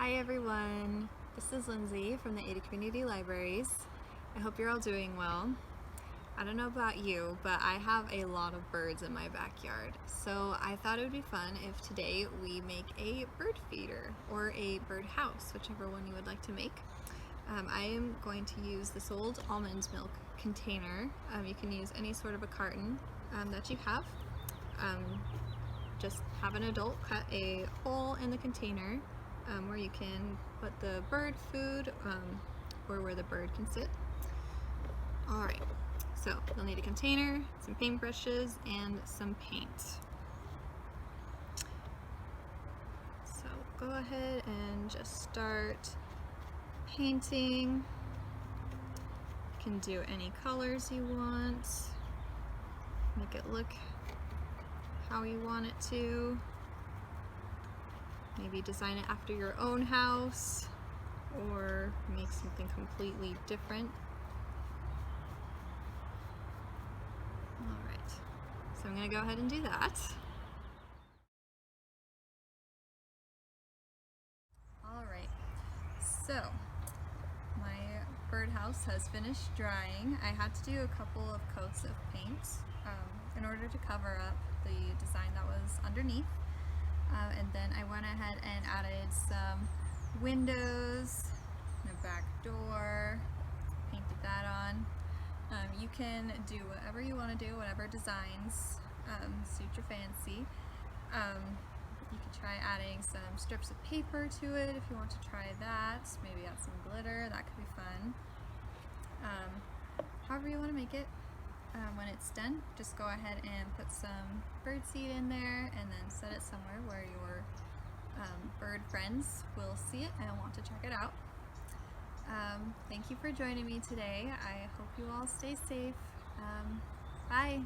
Hi everyone, this is Lindsay from the Ada Community Libraries. I hope you're all doing well. I don't know about you, but I have a lot of birds in my backyard, so I thought it would be fun if today we make a bird feeder or a bird house, whichever one you would like to make. I am going to use this old almond milk container. You can use any sort of a carton that you have. Just have an adult cut a hole in the container where you can put the bird food or where the bird can sit. Alright, so you'll need a container, some paintbrushes, and some paint. So go ahead and just start painting. You can do any colors you want. Make it look how you want it to. Maybe design it after your own house or make something completely different. Alright, so I'm going to go ahead and do that. Alright, so my birdhouse has finished drying. I had to do a couple of coats of paint in order to cover up the design that was underneath. And then I went ahead and added some windows and a back door, painted that on. You can do whatever you want to do, whatever designs suit your fancy. You could try adding some strips of paper to it if you want to try that. Maybe add some glitter, that could be fun. However you want to make it. When it's done, just go ahead and put some birdseed in there and then set it somewhere where your bird friends will see it and want to check it out. Thank you for joining me today. I hope you all stay safe. Bye!